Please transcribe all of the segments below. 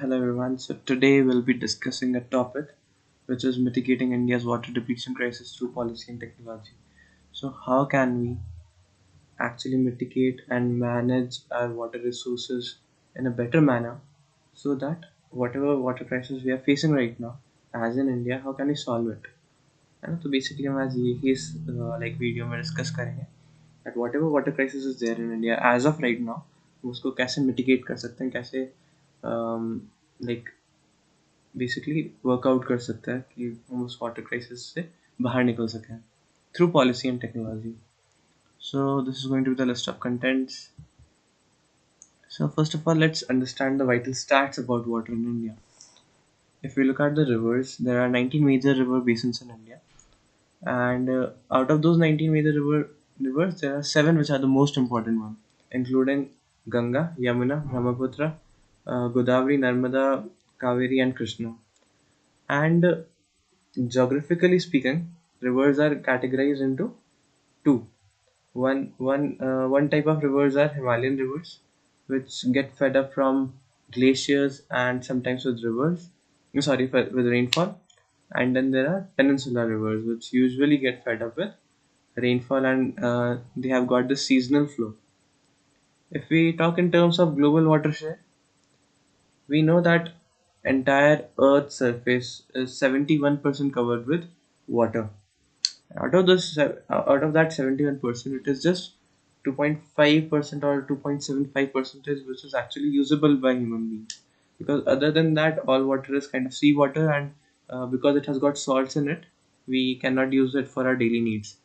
Hello everyone. So today we'll be discussing a topic which is mitigating India's water depletion crisis through policy and technology. So how can we actually mitigate and manage our water resources in a better manner so that whatever water crisis we are facing right now as in India, how can we solve it? है ना? तो basically हम आज यही इस like video में discuss करेंगे that whatever water crisis is there in India as of right now उसको कैसे mitigate कर सकते हैं, कैसे लाइक बेसिकली वर्कआउट कर सकता है कि हम उस वाटर क्राइसिस से बाहर निकल सकें through policy and technology. So this is going to be the list of contents. So first of all, let's understand the vital stats about water in India. If we look at the rivers, there are 19 major river basins in India, and out of those 19 major rivers, there are 7 which are the most important ones, including Ganga, Yamuna, Brahmaputra, Godavari, Narmada, Kaveri, and Krishna. And geographically speaking, rivers are categorized into two. One type of rivers are Himalayan rivers, which get fed up from glaciers and sometimes with rivers. Sorry, with rainfall. And then there are peninsular rivers, which usually get fed up with rainfall, and they have got the seasonal flow. If we talk in terms of global watershed, we know that entire Earth's surface is 71% covered with water. Out of that 71%, it is just 2.5% or 2.75% which is actually usable by human beings. Because other than that, all water is kind of seawater, and because it has got salts in it, we cannot use it for our daily needs.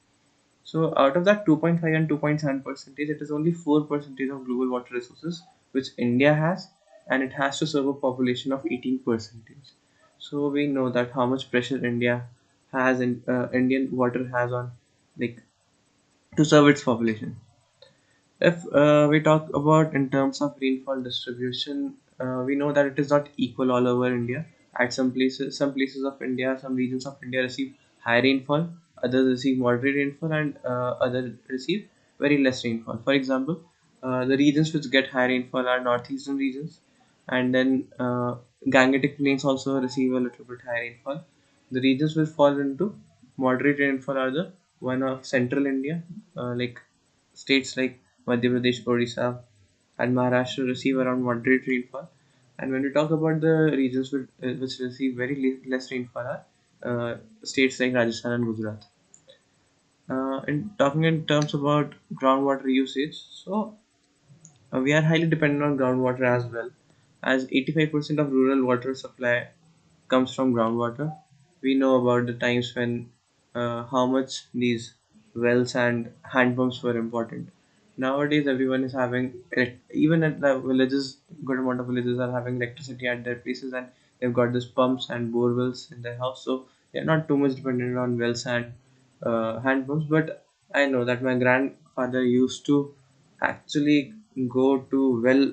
So out of that 2.5 and 2.7 percentage, it is only 4 percentage of global water resources which India has, and it has to serve a population of 18 percentage. So we know that how much pressure Indian water has on, like, to serve its population. If we talk about in terms of rainfall distribution, we know that it is not equal all over India. At some places of India, some regions of India receive high rainfall, others receive moderate rainfall, and others receive very less rainfall. For example, the regions which get high rainfall are northeastern regions, and then Gangetic Plains also receive a little bit high rainfall. The regions which fall into moderate rainfall are the one of central India, like states like Madhya Pradesh, Odisha, and Maharashtra receive around moderate rainfall. And when we talk about the regions which receive very less rainfall are states like Rajasthan and Gujarat. In talking in terms about groundwater usage, so we are highly dependent on groundwater as well, as 85% of rural water supply comes from groundwater. We know about the times when how much these wells and hand pumps were important. Nowadays, everyone is having even at the villages, good amount of villages are having electricity at their places, and they've got these pumps and bore wells in their house, so they're not too much dependent on wells and hand pumps. But I know that my grandfather used to actually go to well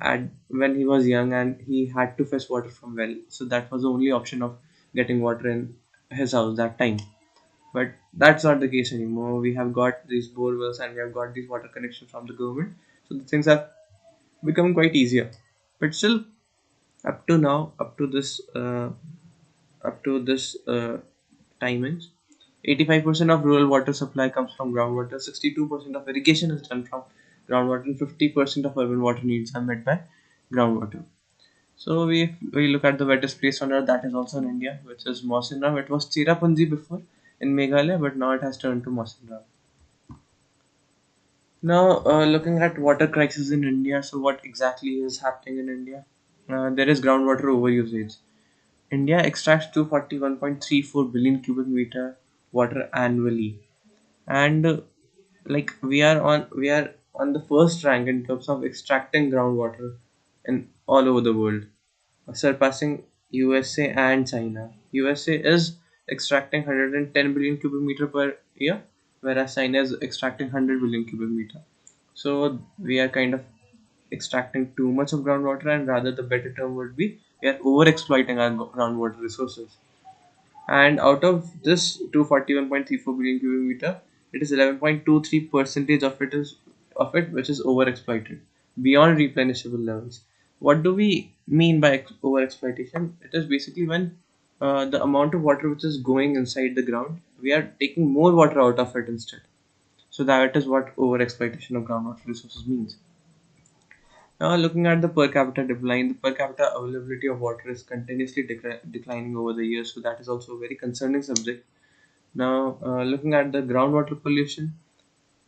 at when he was young, and he had to fetch water from well, so that was the only option of getting water in his house that time. But that's not the case anymore. We have got these bore wells, and we have got these water connections from the government, so the things have become quite easier. But still, up to now, up to this timings, 85% of rural water supply comes from groundwater, 62% of irrigation is done from groundwater, and 50% of urban water needs are met by groundwater. So we look at the wettest place on earth, that is also in India, which is Mawsynram. It was Cherrapunji before in Meghalaya, but now it has turned to Mawsynram. Now, looking at water crisis in India, so what exactly is happening in India? There is groundwater overusage. India extracts 241.34 billion cubic meter water annually, and we are on the first rank in terms of extracting groundwater in all over the world, surpassing USA and China. USA is extracting 110 billion cubic meter per year, whereas China is extracting 100 billion cubic meter. So we are kind of extracting too much of groundwater, and rather the better term would be we are over exploiting our groundwater resources. And out of this 241.34 billion cubic meter, it is 11.23 percentage of it which is over exploited beyond replenishable levels. What do we mean by over exploitation? It is basically when the amount of water which is going inside the ground, we are taking more water out of it instead. So that is what over exploitation of groundwater resources means. Now, looking at the per capita decline, the per capita availability of water is continuously declining over the years, so that is also a very concerning subject. Now, looking at the groundwater pollution,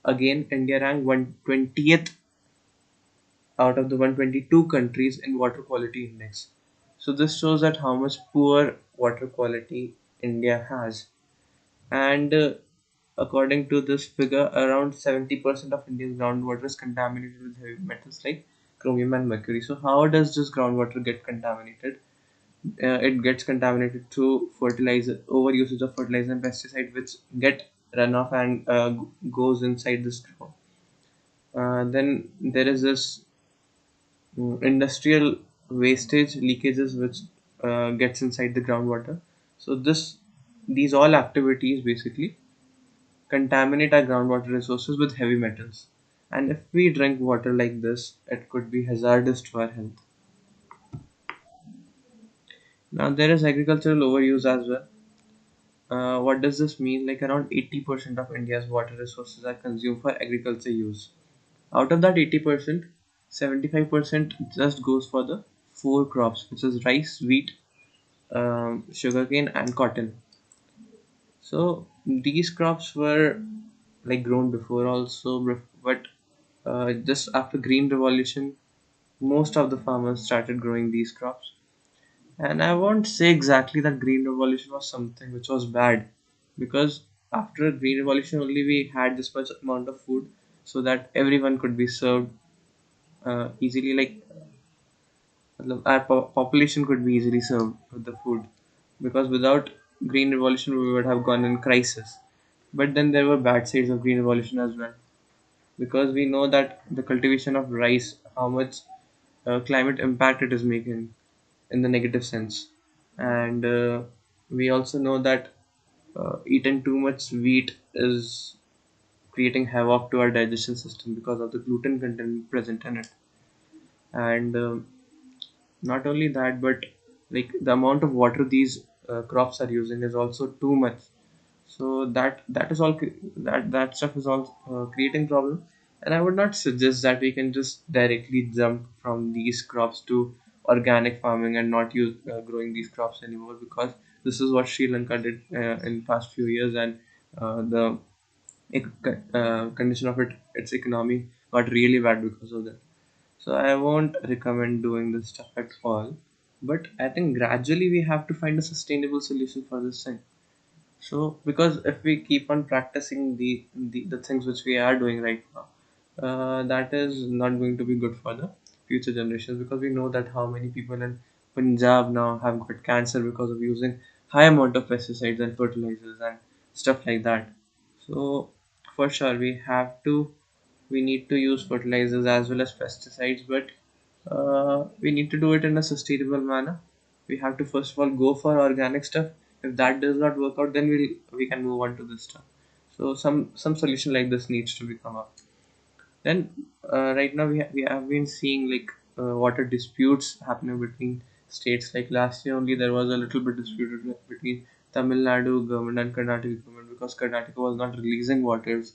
again, India ranked 120th out of the 122 countries in water quality index. So this shows that how much poor water quality India has. And according to this figure, around 70% of India's groundwater is contaminated with heavy metals like chromium and mercury. So how does this groundwater get contaminated? It gets contaminated through fertilizer, overusage of fertilizer and pesticide, which get runoff and goes inside this ground. Then there is this industrial wastage leakages which gets inside the groundwater. So these all activities basically contaminate our groundwater resources with heavy metals. And if we drink water like this, it could be hazardous to our health. Now there is agricultural overuse as well. What does this mean? Like around 80% of India's water resources are consumed for agriculture use. Out of that 80%, 75% just goes for the four crops, which is rice, wheat, sugarcane, and cotton. So these crops were like grown before also, but just after Green Revolution, most of the farmers started growing these crops. And I won't say exactly that Green Revolution was something which was bad, because after Green Revolution only we had this much amount of food so that everyone could be served easily. Like our population could be easily served with the food, because without Green Revolution we would have gone in crisis. But then there were bad sides of Green Revolution as well, because we know that the cultivation of rice, how much climate impact it is making in the negative sense. And we also know that eating too much wheat is creating havoc to our digestion system because of the gluten content present in it. And not only that, but like the amount of water these crops are using is also too much. So that is all that stuff is all creating problem. And I would not suggest that we can just directly jump from these crops to organic farming and not use growing these crops anymore, because this is what Sri Lanka did in past few years. And the condition of its economy got really bad because of that. So I won't recommend doing this stuff at all. But I think gradually we have to find a sustainable solution for this thing. So because if we keep on practicing the things which we are doing right now, that is not going to be good for the future generations, because we know that how many people in Punjab now have got cancer because of using high amount of pesticides and fertilizers and stuff like that. So for sure we need to use fertilizers as well as pesticides, but we need to do it in a sustainable manner. We have to first of all go for organic stuff. If that does not work out, then we can move on to this stuff. So some solution like this needs to be come up. Then right now we have been seeing like water disputes happening between states. Like last year only there was a little bit dispute between Tamil Nadu government and Karnataka government, because Karnataka was not releasing waters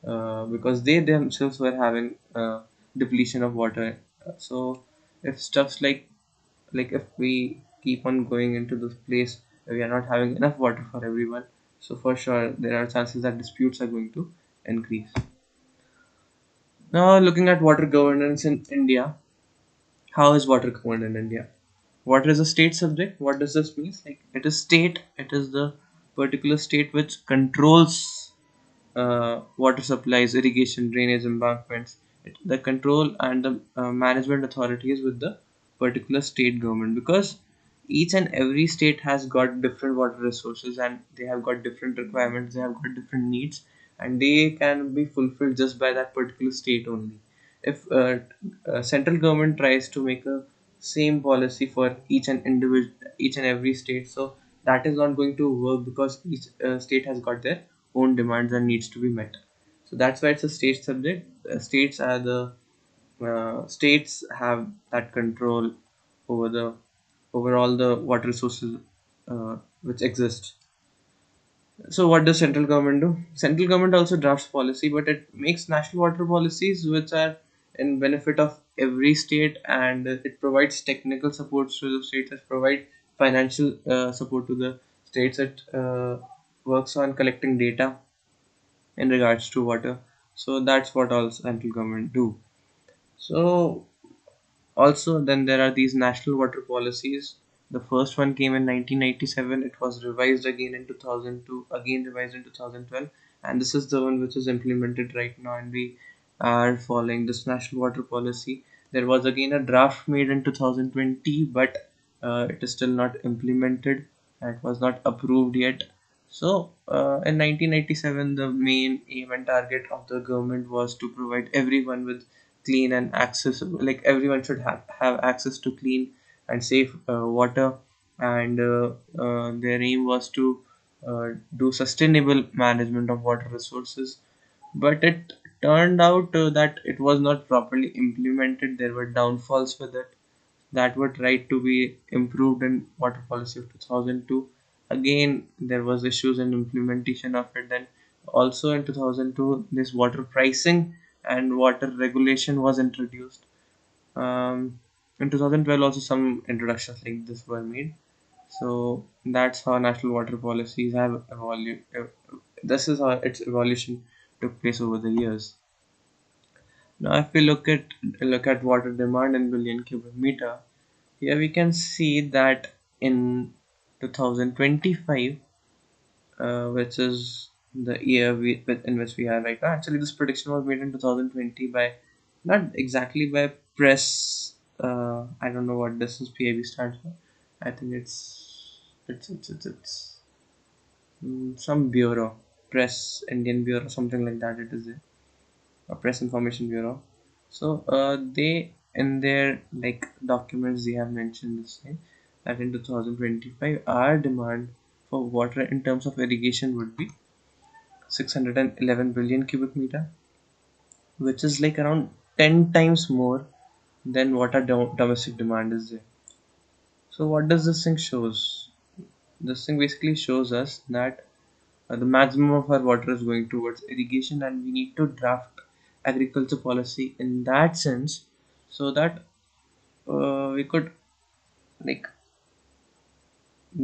because they themselves were having depletion of water. So if stuffs like if we keep on going into this place where we are not having enough water for everyone, so for sure there are chances that disputes are going to increase. Now, looking at water governance in India, how is water governed in India? Water is a state subject. What does this mean? Like it is state. It is the particular state which controls water supplies, irrigation, drainage, embankments. The control and the management authority is with the particular state government, because each and every state has got different water resources and they have got different requirements, they have got different needs, and they can be fulfilled just by that particular state only. If central government tries to make a same policy for each and every state, so that is not going to work, because each state has got their own demands and needs to be met. So that's why it's a state subject. States are the states have that control over the over all the water resources which exist. So what does central government do? Central government also drafts policy, but it makes national water policies which are in benefit of every state, and it provides technical support to the states. It provides financial support to the states. It works on collecting data in regards to water. So that's what all central government do. So also, then there are these national water policies. The first one came in 1997. It was revised again in 2002, again revised in 2012, and this is the one which is implemented right now. And we are following this national water policy. There was again a draft made in 2020, but it is still not implemented and it was not approved yet. So, in 1997, the main aim and target of the government was to provide everyone with clean and accessible, like everyone should have access to clean and safe water, and their aim was to do sustainable management of water resources. But it turned out that it was not properly implemented. There were downfalls with it that were tried to be improved in water policy of 2002. Again, there was issues in implementation of it. Then also in 2002, this water pricing and water regulation was introduced. In 2012 also some introductions like this were made. So that's how national water policies have evolved. This is how its evolution took place over the years. Now, if we look at water demand in billion cubic meter, here we can see that in 2025, which is the year in which we are right now. Actually, this prediction was made in 2020 by, not exactly by press. I don't know what this is PIB stands for. I think it's some bureau, press Indian bureau, something like that. It is a press information bureau. So they in their like documents they have mentioned this thing that in 2025 our demand for water in terms of irrigation would be 611 billion cubic meter, which is like around 10 times more than what our domestic demand is there. So what does this thing shows? This thing basically shows us that the maximum of our water is going towards irrigation, and we need to draft agriculture policy in that sense so that we could like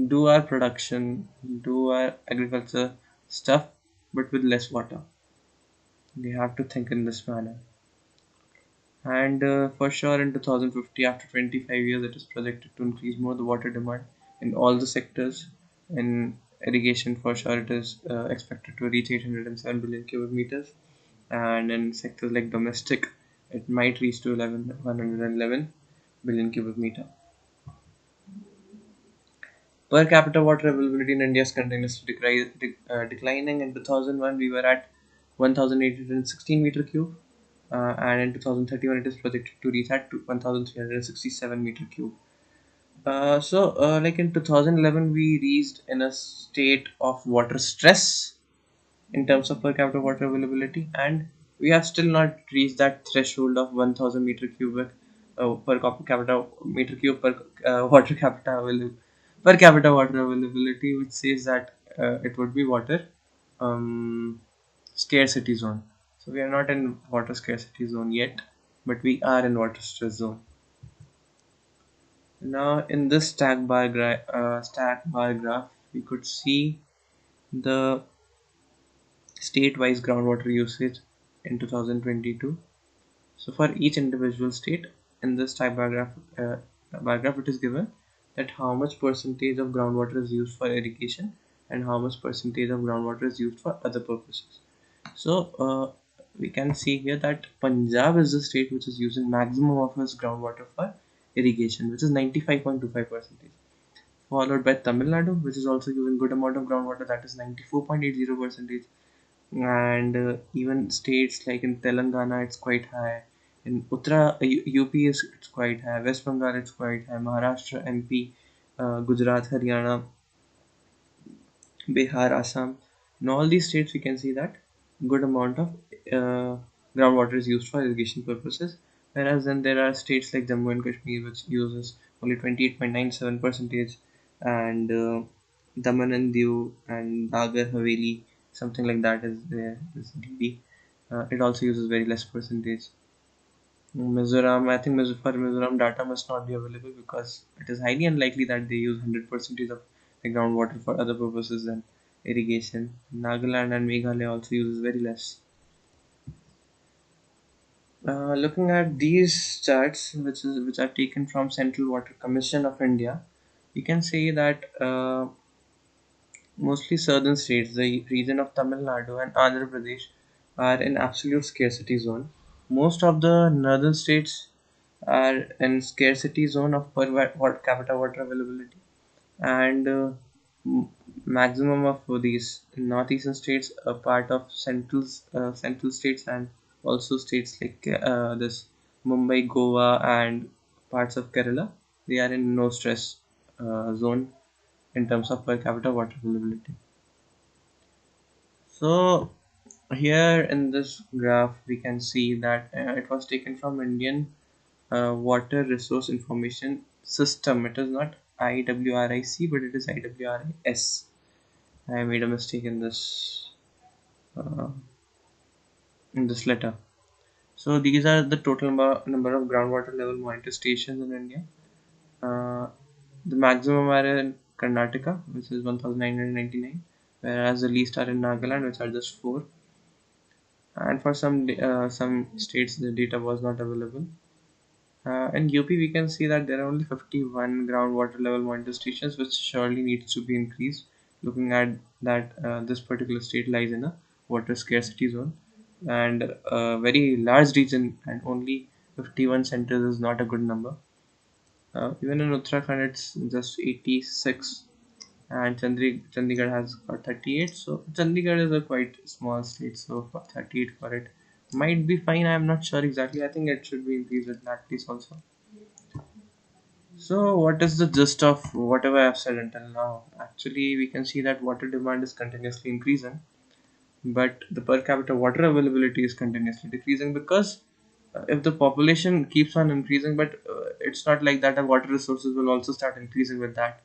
do our production, do our agriculture stuff, but with less water. We have to think in this manner. And for sure, in 2050, after 25 years, it is projected to increase more the water demand in all the sectors. In irrigation, for sure, it is expected to reach 807 billion cubic meters, and in sectors like domestic, it might reach to 111 billion cubic meter. Per capita water availability in India is continuously declining. In 2001, we were at 1,816 meter cube, and in 2031, it is projected to reach at 1,367 meter cube. Like in 2011, we reached in a state of water stress in terms of per capita water availability, and we have still not reached that threshold of 1000 meter cubic capita meter cube per water capita per capita water availability, which says that it would be water um, scarcity zone. So we are not in water scarcity zone yet, but we are in water stress zone. Now in this stack bar graph, we could see the state-wise groundwater usage in 2022. So for each individual state in this type bar graph, it is given that how much percentage of groundwater is used for irrigation and how much percentage of groundwater is used for other purposes. So we can see here that Punjab is the state which is using maximum of its groundwater for irrigation, which is 95.25%, followed by Tamil Nadu, which is also using good amount of groundwater, that is 94.80%, and even states like in Telangana it's quite high, in UP is it's quite high, West Bengal it's quite high, Maharashtra, MP, Gujarat, Haryana, Bihar, Assam. In all these states we can see that good amount of uh, groundwater is used for irrigation purposes, Whereas then there are states like Jammu and Kashmir which uses only 28.97 percentage, and Daman and Diu and Dagar Haveli, something like that is there. Is DD. It also uses very less percentage. Mizoram, I think for Mizoram data must not be available because it is highly unlikely that they use 100% of the groundwater for other purposes than irrigation. Nagaland and Meghalaya also uses very less. Looking at these charts, which are taken from Central Water Commission of India, you can say that mostly southern states, the region of Tamil Nadu and Andhra Pradesh, are in absolute scarcity zone. Most of the northern states are in scarcity zone of per capita water availability, and m- maximum of these northeastern states are part of central states, and also states like this Mumbai, Goa, and parts of Kerala. They are in no stress zone in terms of per capita water availability. So here in this graph we can see that it was taken from Indian Water Resource Information System. It is not IWRIC, but it is IWRIS. I made a mistake uh, in this letter. So these are the total number of groundwater level monitor stations in India. Uh, the maximum are in Karnataka, which is 1999, whereas the least are in Nagaland, which are just 4. And for some states, the data was not available. In UP, we can see that there are only 51 groundwater level monitor stations, which surely needs to be increased. Looking at that, this particular state lies in a water scarcity zone, and a very large region, and only 51 centers is not a good number. Even in Uttarakhand, it's just 86, and Chandigarh has got 38. So Chandigarh is a quite small state, so for 38 for it might be fine. I'm not sure exactly. I think it should be increased at that place also. So, what is the gist of whatever I've said until now? Actually, we can see that water demand is continuously increasing, but the per capita water availability is continuously decreasing because if the population keeps on increasing, but it's not like that, our water resources will also start increasing with that.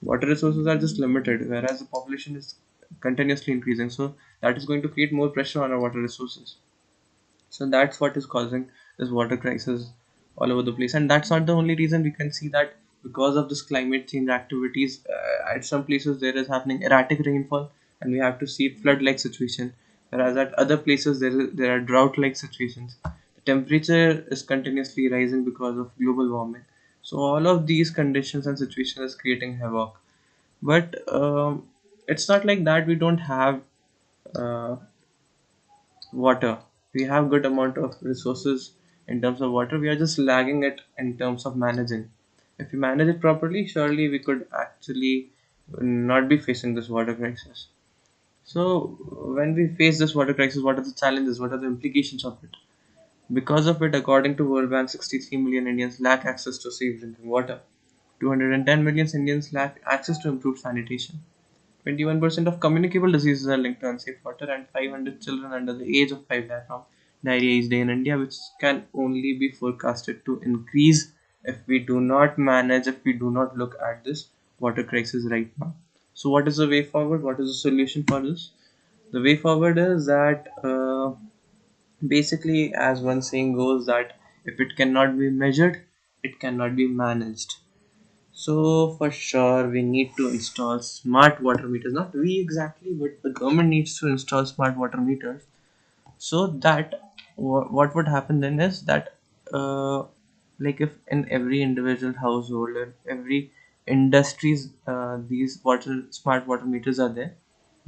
Water resources are just limited, whereas the population is continuously increasing, so that is going to create more pressure on our water resources. So that's what is causing this water crisis all over the place, and that's not the only reason. We can see that because of this climate change activities, at some places there is happening erratic rainfall, and we have to see flood like situation, whereas at other places there are drought like situations. The temperature is continuously rising because of global warming. So all of these conditions and situations is creating havoc, but it's not like that we don't have uh, water. We have good amount of resources in terms of water. We are just lagging it in terms of managing. If we manage it properly, surely we could actually not be facing this water crisis. So when we face this water crisis, what are the challenges? What are the implications of it? Because of it, according to World Bank, 63 million Indians lack access to safe drinking water. 210 million Indians lack access to improved sanitation. 21% of communicable diseases are linked to unsafe water, and 500 children under the age of 5 die from diarrhea each day in India, which can only be forecasted to increase if we do not manage, if we do not look at this water crisis right now. So, what is the way forward? What is the solution for this? The way forward is that basically, as one saying goes, that if it cannot be measured, it cannot be managed. So for sure, we need to install smart water meters. Not we exactly, but the government needs to install smart water meters. So that what would happen then is that, uh, like if in every individual household and every industries, these water smart water meters are there,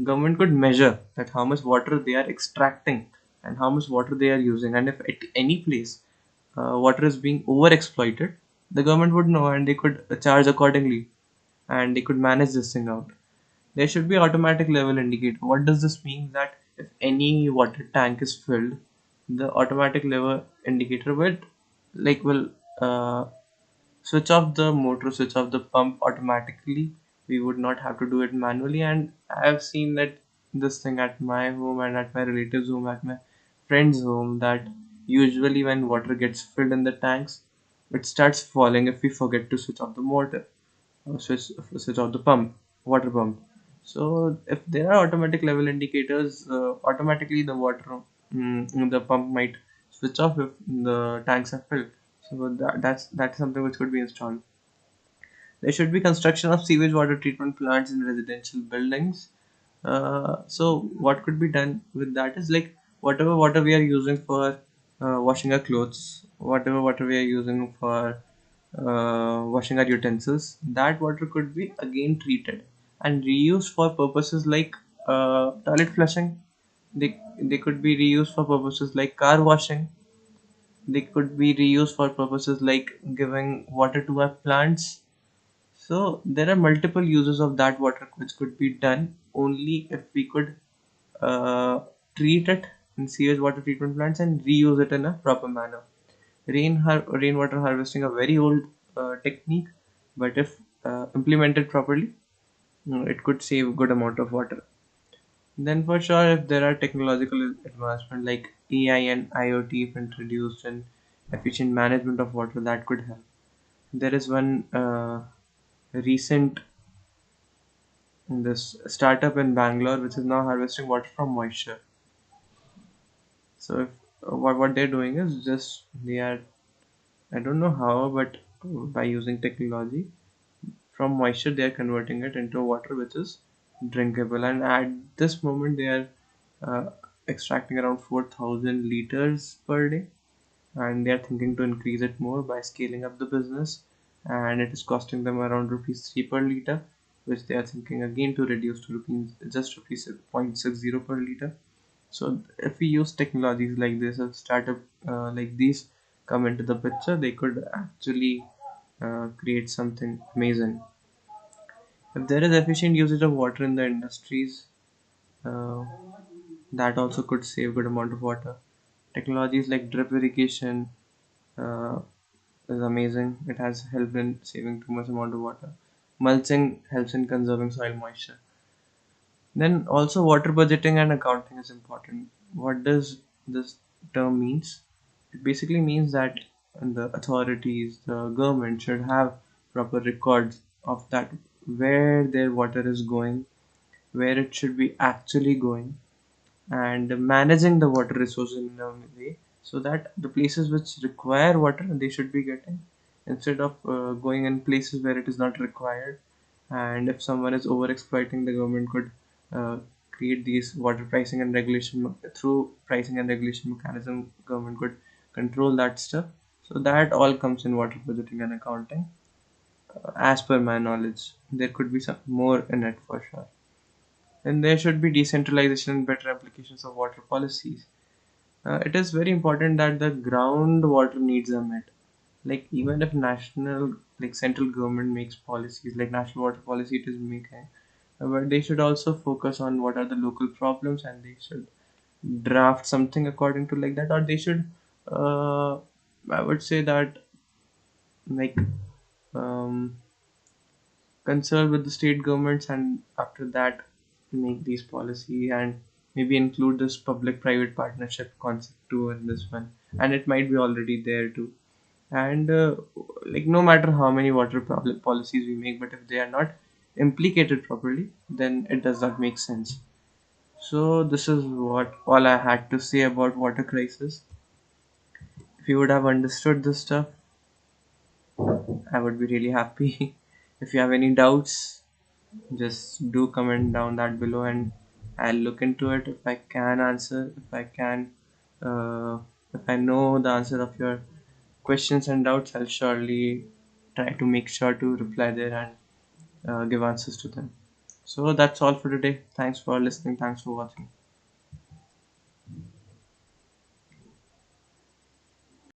government could measure that how much water they are extracting and how much water they are using, and if at any place water is being over exploited, the government would know and they could charge accordingly, and they could manage this thing out. There should be automatic level indicator. What does this mean? That if any water tank is filled, the automatic level indicator will uh, switch off the motor, switch off the pump automatically. We would not have to do it manually. And I have seen that this thing at my home and at my relatives' home, at my friend's home, that Usually, when water gets filled in the tanks, it starts falling if we forget to switch off the motor, or switch off the water pump. So, if there are automatic level indicators, automatically the pump might switch off if the tanks are filled. So that's something which could be installed. There should be construction of sewage water treatment plants in residential buildings. So what could be done with that is like whatever water we are using for washing our clothes, whatever water we are using for washing our utensils, that water could be again treated and reused for purposes like toilet flushing. They could be reused for purposes like car washing. They could be reused for purposes like giving water to our plants. So there are multiple uses of that water which could be done only if we could uh, treat it in sewage water treatment plants and reuse it in a proper manner. Rainwater harvesting a very old technique, but if implemented properly, it could save a good amount of water. Then for sure, if there are technological advancement like AI and IoT if introduced and efficient management of water, that could help. There is one recent this startup in Bangalore which is now harvesting water from moisture. So if what they're doing is just they are, I don't know how, but by using technology from moisture they are converting it into water which is drinkable, and at this moment they are uh, extracting around 4,000 liters per day, and they are thinking to increase it more by scaling up the business, and it is costing them around rupees 3 per liter, which they are thinking again to reduce to rupees 0.60 per liter. So if we use technologies like this, a startup like these come into the picture, they could actually create something amazing. If there is efficient usage of water in the industries, uh, that also could save good amount of water. Technologies like drip irrigation uh, is amazing. It has helped in saving too much amount of water. Mulching helps in conserving soil moisture. Then also water budgeting and accounting is important. What does this term means? It basically means that the authorities, the government should have proper records of that where their water is going, where it should be actually going, and managing the water resources in a way so that the places which require water they should be getting instead of going in places where it is not required. And if someone is over exploiting, the government could uh, create these water pricing and regulation through pricing and regulation mechanism. Government could control that stuff. So that all comes in water budgeting and accounting. As per my knowledge, there could be some more in it for sure. Then there should be decentralization and better applications of water policies. It is very important that the groundwater needs are met. Like even if like central government makes policies, like national water policy it is making, but they should also focus on what are the local problems, and they should draft something according to like that, or they should, uh, I would say that like um, consult with the state governments, and after that make these policy and maybe include this public private partnership concept too in this one, and it might be already there too. And like no matter how many policies we make, but if they are not implicated properly, then it does not make sense. So this is what all I had to say about water crisis. If you would have understood this stuff, I would be really happy. If you have any doubts, just do comment down that below, and I'll look into it. If I can answer, uh, if I know the answer of your questions and doubts, I'll surely try to make sure to reply there and give answers to them. So that's all for today. Thanks for listening. Thanks for watching.